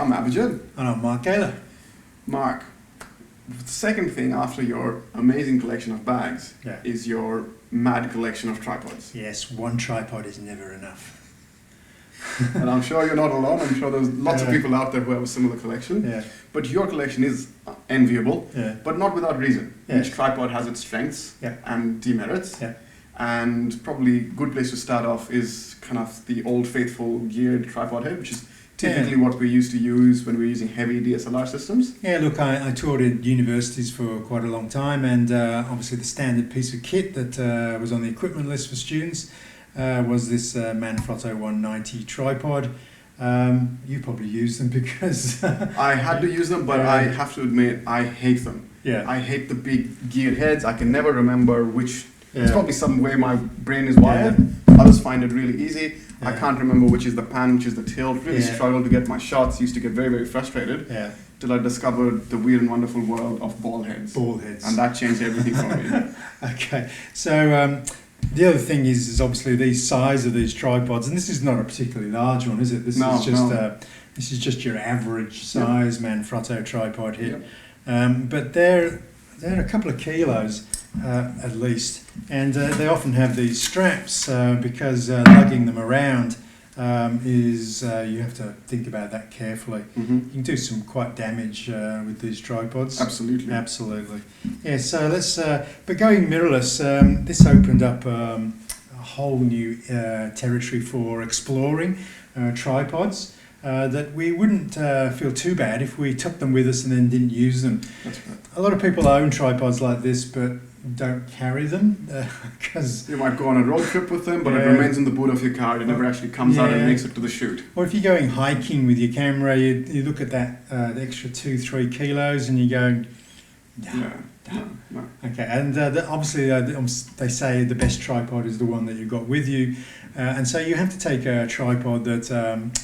I'm Abhijit. And I'm Mark Gaylor. Mark, the second thing after your amazing collection of bags is your mad collection of tripods. Yes, one tripod is never enough. And I'm sure you're not alone. I'm sure there's lots of people out there who have a similar collection. Yeah. But your collection is enviable, but not without reason. Yeah. Each tripod has its strengths and demerits. Yeah. And probably a good place to start off is kind of the old faithful geared tripod head, which is typically what we used to use when we were using heavy DSLR systems. Yeah, look, I taught at universities for quite a long time, and obviously the standard piece of kit that was on the equipment list for students was this Manfrotto 190 tripod. You probably used them because... I had to use them, but I have to admit, I hate them. Yeah. I hate the big geared heads. I can never remember which... It's probably some way my brain is wired. Others find it really easy. I can't remember which is the pan, which is the tilt. Really struggled to get my shots. Used to get very, very frustrated. Till I discovered the weird and wonderful world of ball heads. Ball heads. And that changed everything for me. Okay. So the other thing is obviously the size of these tripods, and this is not a particularly large one, is it? This is just your average size Manfrotto tripod head. But they're a couple of kilos. At least, and they often have these straps because lugging them around is you have to think about that carefully. You can do some quite damage with these tripods. Absolutely. Yeah. So let's. But going mirrorless, this opened up a whole new territory for exploring tripods. That we wouldn't feel too bad if we took them with us and then didn't use them. That's right. A lot of people own tripods like this, but don't carry them because you might go on a road trip with them, but it remains in the boot of your car. It never actually comes out and makes it to the shoot. Or if you're going hiking with your camera, you look at that the extra 2-3 kilos and you go, no. Okay, and obviously they say the best tripod is the one that you've got with you, and so you have to take a tripod that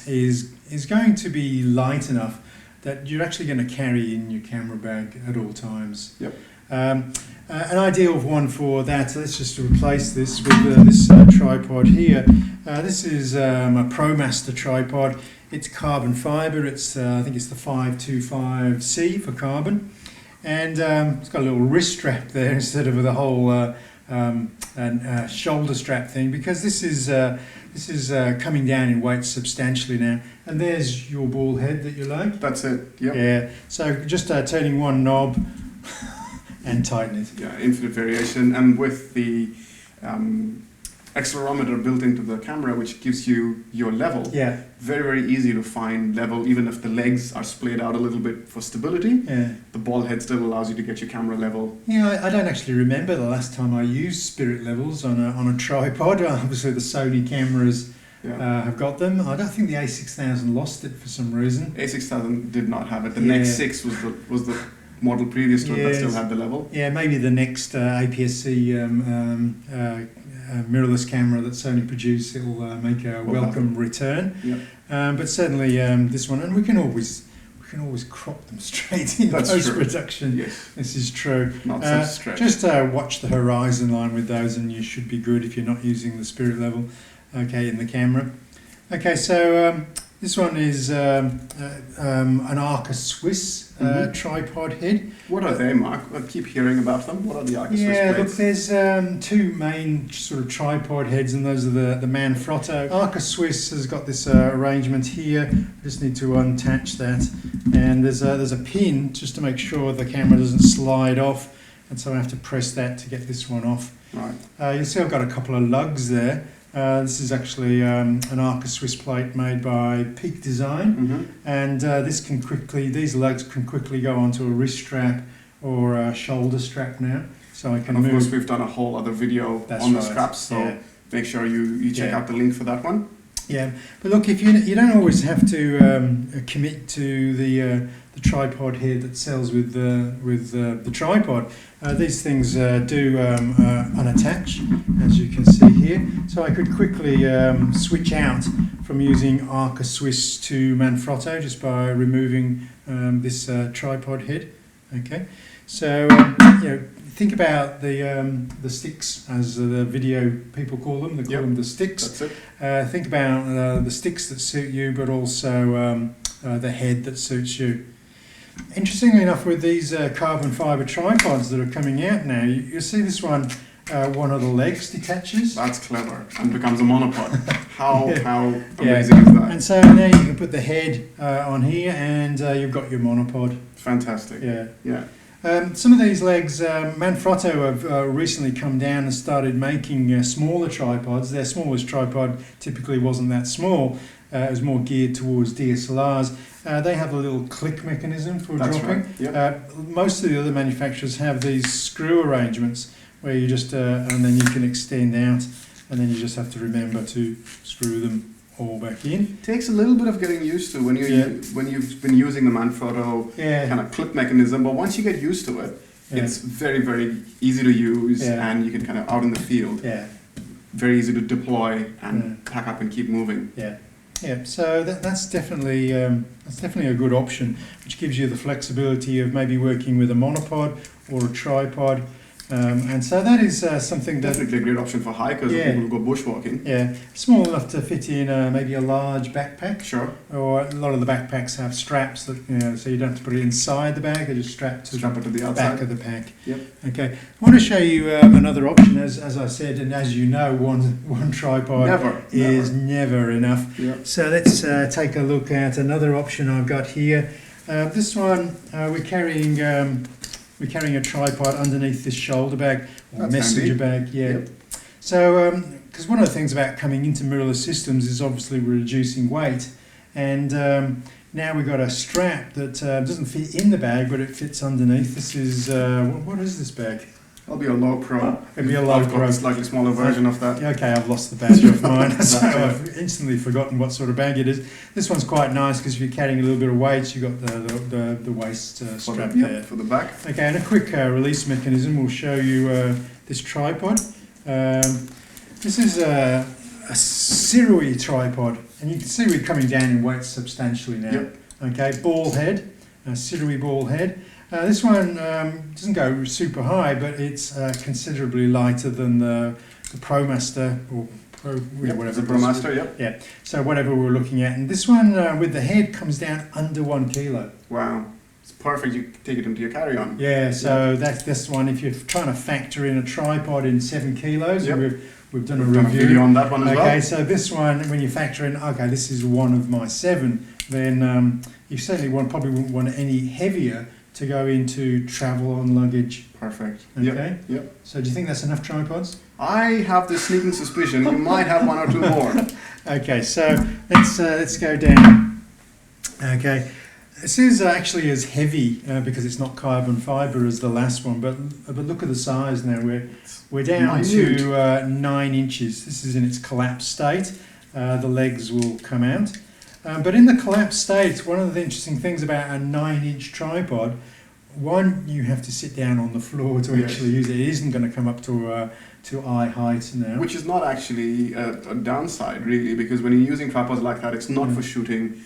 is going to be light enough that you're actually going to carry in your camera bag at all times. An ideal one for that, let's just replace this with this tripod here. This is a ProMaster tripod. It's carbon fibre. It's I think it's the 525C for carbon, and it's got a little wrist strap there instead of the whole shoulder strap thing, because this is coming down in weight substantially now. And there's your ball head that you like. That's it. Yep. Yeah. So just turning one knob and tighten it. Yeah, infinite variation, and with the accelerometer built into the camera, which gives you your level. Yeah. Very, very easy to find level, even if the legs are splayed out a little bit for stability. Yeah. The ball head still allows you to get your camera level. Yeah, I don't actually remember the last time I used spirit levels on a tripod. Obviously, the Sony cameras have got them. I don't think the A6000 lost it for some reason. A6000 did not have it. The Nex 6 was the model previous to it that still had the level. Yeah, maybe the next APS-C mirrorless camera that Sony produced, it'll make a welcome return. But certainly this one, and we can always crop them straight in post-production. Yes. This is true. Not such a stretch. Just watch the horizon line with those, and you should be good if you're not using the spirit level. Okay, in the camera. Okay, so this one is an Arca-Swiss tripod head. What are they, Mark? I keep hearing about them. What are the Arca-Swiss plates? Look, there's two main sort of tripod heads, and those are the Manfrotto. Arca-Swiss has got this arrangement here. I just need to unattach that, and there's a pin just to make sure the camera doesn't slide off, and so I have to press that to get this one off. Right. You'll see I've got a couple of lugs there. This is actually an Arca-Swiss plate made by Peak Design, and these lugs can quickly go onto a wrist strap or a shoulder strap now. So I can move. Of course, we've done a whole other video on the straps, so make sure you check out the link for that one. Yeah, but look, if you don't always have to commit to the tripod head that sells with the tripod. These things do unattach, as you can see here. So I could quickly switch out from using Arca-Swiss to Manfrotto just by removing this tripod head. Okay, so think about the sticks, as the video people call them. They call them the sticks. That's it. Think about the sticks that suit you, but also the head that suits you. Interestingly enough, with these carbon fibre tripods that are coming out now, you see this one of the legs detaches. That's clever and becomes a monopod. How amazing is that? And so now you can put the head on here, and you've got your monopod. Fantastic. Yeah. Some of these legs, Manfrotto have recently come down and started making smaller tripods. Their smallest tripod typically wasn't that small. It was more geared towards DSLRs. They have a little click mechanism for dropping. Right. Yep. Most of the other manufacturers have these screw arrangements where you just, and then you can extend out, and then you just have to remember to screw them all back in. It takes a little bit of getting used to when you've been using the Manfrotto kind of clip mechanism, but once you get used to it, it's very, very easy to use, and you can kind of out in the field, very easy to deploy and pack up and keep moving. So that's definitely a good option, which gives you the flexibility of maybe working with a monopod or a tripod. And so that is something that... Definitely a great option for hikers or people who go bushwalking. Yeah, small enough to fit in maybe a large backpack. Sure. Or a lot of the backpacks have straps that, so you don't have to put it inside the bag, they're just strapped to the outside. back of the pack. Yep. Okay, I want to show you another option, as I said, and as you know, one tripod is never enough. Yep. So let's take a look at another option I've got here. This one, we're carrying a tripod underneath this shoulder bag, or messenger bag, Yep. So, because one of the things about coming into mirrorless systems is obviously reducing weight, and now we've got a strap that doesn't fit in the bag, but it fits underneath. This is, what is this bag? That'll be a low pro. It'll be a low pro. A slightly smaller version of that. Okay, I've lost the badge off mine, so I've instantly forgotten what sort of bag it is. This one's quite nice because if you're carrying a little bit of weight, you've got the waist strap there. For the back. Okay, and a quick release mechanism will show you this tripod. This is a Sirui tripod, and you can see we're coming down in weight substantially now. Yep. Okay, ball head, Sirui ball head. This one doesn't go super high, but it's considerably lighter than the ProMaster or whatever. The ProMaster, Yeah. So whatever we're looking at, and this one with the head comes down under 1 kilo. Wow, it's perfect. You take it into your carry-on. Yeah. So that's this one. If you're trying to factor in a tripod in 7 kilos, we've done a video on that one as well. Okay. So this one, when you factor in, this is one of my 7, then you certainly probably wouldn't want any heavier to go into travel on luggage. Perfect. Okay. Yep. So do you think that's enough tripods? I have this sneaking suspicion you might have 1 or 2 more. Okay, so let's go down. Okay, this is actually as heavy because it's not carbon fibre as the last one, but look at the size now. We're down to 9 inches. This is in its collapsed state. The legs will come out. But in the collapsed state, one of the interesting things about a 9-inch tripod, one, you have to sit down on the floor to actually use it. It isn't going to come up to eye height now. Which is not actually a downside, really, because when you're using tripods like that, it's not for shooting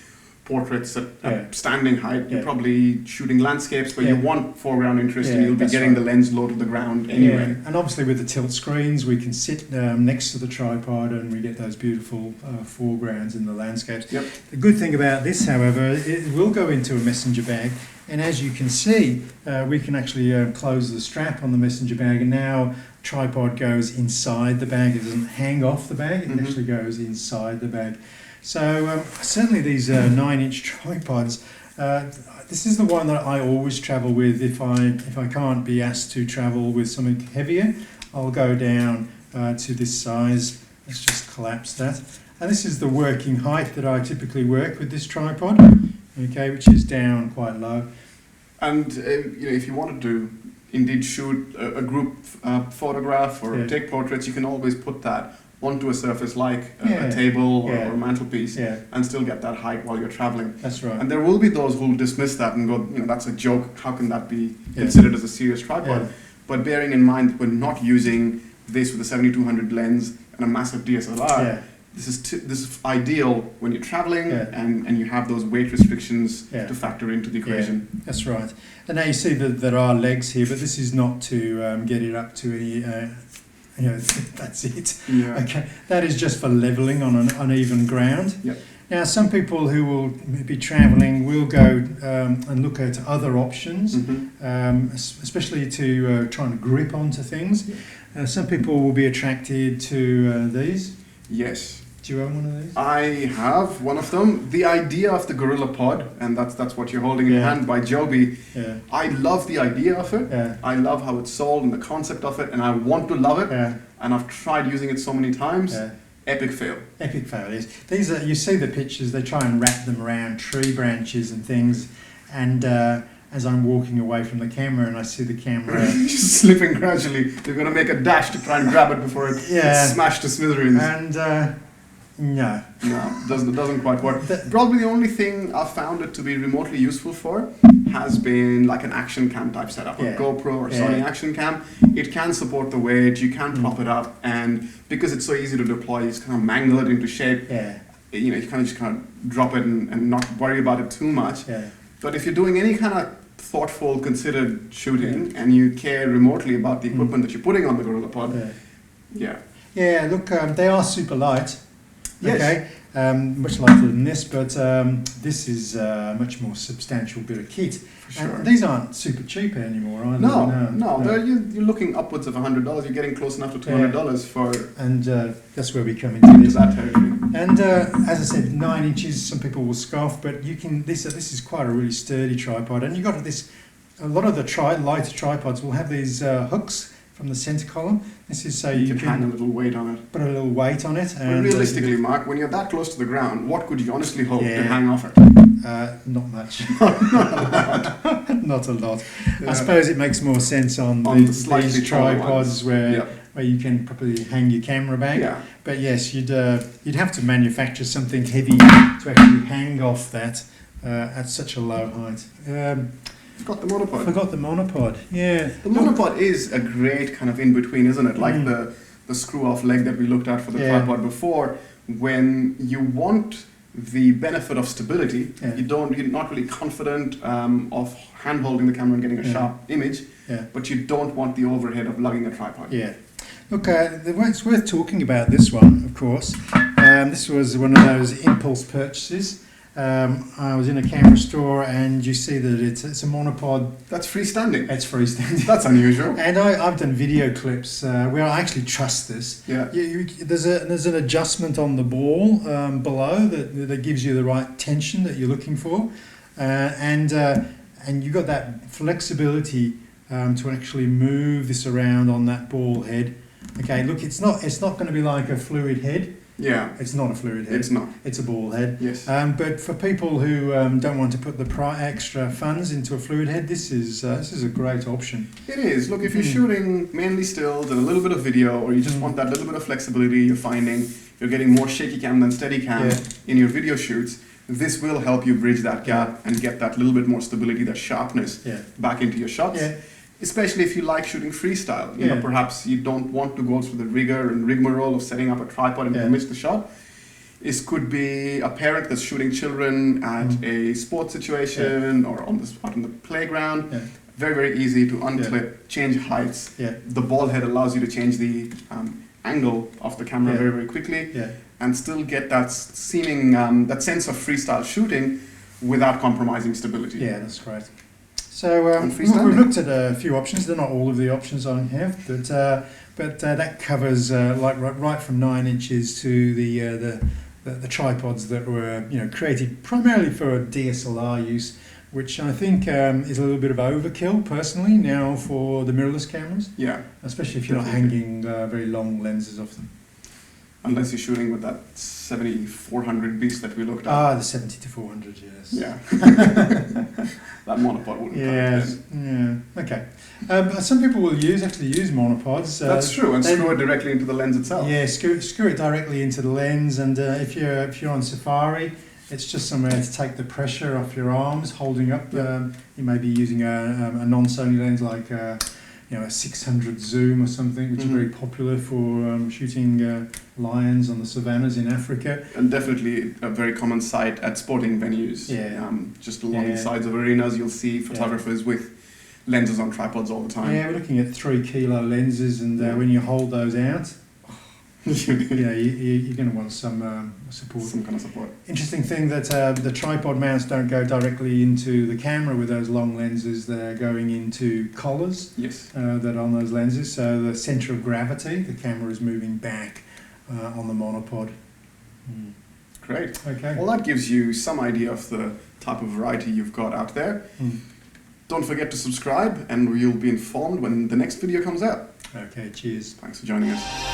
portraits at standing height. You're probably shooting landscapes where you want foreground interest, and you'll be getting the lens low to the ground anyway. And obviously with the tilt screens, we can sit next to the tripod and we get those beautiful foregrounds in the landscapes. Yep. The good thing about this, however, it will go into a messenger bag, and as you can see, we can actually close the strap on the messenger bag, and now tripod goes inside the bag. It doesn't hang off the bag, it actually goes inside the bag. So certainly these 9-inch tripods, this is the one that I always travel with. If I can't be asked to travel with something heavier, I'll go down to this size. Let's just collapse that. And this is the working height that I typically work with this tripod, okay, which is down quite low. And if you wanted to indeed shoot a group photograph or take portraits, you can always put that onto a surface like a table or a mantelpiece and still get that height while you're traveling. That's right. And there will be those who will dismiss that and go, that's a joke, how can that be considered as a serious tripod? But bearing in mind that we're not using this with a 7200 lens and a massive DSLR, this is ideal when you're traveling and you have those weight restrictions to factor into the equation. That's right. And now you see that there are legs here, but this is not to get it up to any... that's it. Yeah. Okay, that is just for levelling on an uneven ground. Yep. Now, some people who will be travelling will go and look at other options, especially to try and grip onto things. Some people will be attracted to these. Yes. Do you own one of these? I have one of them. The idea of the GorillaPod, and that's what you're holding in your hand by Joby. Yeah. I love the idea of it. Yeah. I love how it's sold and the concept of it, and I want to love it. Yeah. And I've tried using it so many times. Yeah. Epic fail. Epic fail, yes. These are, you see the pictures, they try and wrap them around tree branches and things, and as I'm walking away from the camera and I see the camera just slipping gradually, they're going to make a dash to try and grab it before it gets smashed to smithereens. And no, doesn't quite work. Probably the only thing I've found it to be remotely useful for has been like an action cam type setup, a GoPro or Sony action cam. It can support the weight, you can prop it up, and because it's so easy to deploy, you just kind of mangle it into shape. You know, you kind of just kind of drop it and not worry about it too much. But if you're doing any kind of thoughtful, considered shooting and you care remotely about the equipment that you're putting on the GorillaPod, look, they are super light. Yes. Okay, much lighter than this, but this is a much more substantial bit of kit. For sure. And these aren't super cheap anymore, are they? No. You're looking upwards of $100. You're getting close enough to $200 for. And that's where we come into this. That territory. And as I said, 9 inches. Some people will scoff, but you can. This is quite a really sturdy tripod, and you got this. A lot of the lighter tripods will have these hooks from the center column. This is so you can hang a little weight on it. Put a little weight on it. And realistically, Mark, when you're that close to the ground, what could you honestly hope to hang off it? Not much. Not a lot. I suppose it makes more sense on these tripods where you can probably hang your camera bag. But yes, you'd have to manufacture something heavy to actually hang off that at such a low height. Forgot the monopod. Forgot the monopod, yeah. The monopod is a great kind of in-between, isn't it? Like the screw-off leg that we looked at for the tripod before. When you want the benefit of stability, you're not really confident of hand-holding the camera and getting a sharp image, but you don't want the overhead of lugging a tripod. Yeah. Look, it's worth talking about this one, of course. This was one of those impulse purchases. I was in a camera store and you see that it's a monopod. That's freestanding. It's freestanding. That's unusual. And I've done video clips where I actually trust this. Yeah. There's an adjustment on the ball below that gives you the right tension that you're looking for, and you've got that flexibility to actually move this around on that ball head. Okay, look, it's not going to be like a fluid head. Yeah. It's not a fluid head. It's not. It's a ball head. Yes. But for people who don't want to put the extra funds into a fluid head, this is a great option. It is. Look, if you're shooting mainly stills and a little bit of video, or you just want that little bit of flexibility, you're finding you're getting more shaky cam than steady cam in your video shoots, this will help you bridge that gap and get that little bit more stability, that sharpness back into your shots. Yeah. Especially if you like shooting freestyle. You know, perhaps you don't want to go through the rigor and rigmarole of setting up a tripod and miss the shot. This could be a parent that's shooting children at a sports situation or on the playground. Very, very easy to unclip, change heights. The ball head allows you to change the angle of the camera very, very quickly and still get that seeming, that sense of freestyle shooting without compromising stability. Yeah, that's great. So we've looked at a few options. They're not all of the options I have, but that covers right from 9 inches to the tripods that were created primarily for DSLR use, which I think is a little bit of overkill personally now for the mirrorless cameras. Yeah, especially if you're not hanging very long lenses off them. Unless you're shooting with that 70-400 beast that we looked at. Ah, the 70-400, yes. Yeah. That monopod wouldn't cut it then. Yeah, okay. Some people will actually use monopods. That's true, and screw it directly into the lens itself. Yeah, screw it directly into the lens, and if you're on safari, it's just somewhere to take the pressure off your arms, holding up. You may be using a non-Sony lens like a 600 zoom or something, which is very popular for shooting lions on the savannas in Africa. And definitely a very common sight at sporting venues. Just along the sides of arenas, you'll see photographers with lenses on tripods all the time. Yeah, we're looking at 3 kilo lenses, and when you hold those out, you're going to want some support. Some kind of support. Interesting thing that the tripod mounts don't go directly into the camera with those long lenses. They're going into collars that are on those lenses. So the centre of gravity, the camera is moving back on the monopod. Great. Okay. Well, that gives you some idea of the type of variety you've got out there. Don't forget to subscribe, and you'll be informed when the next video comes out. Okay, cheers. Thanks for joining us.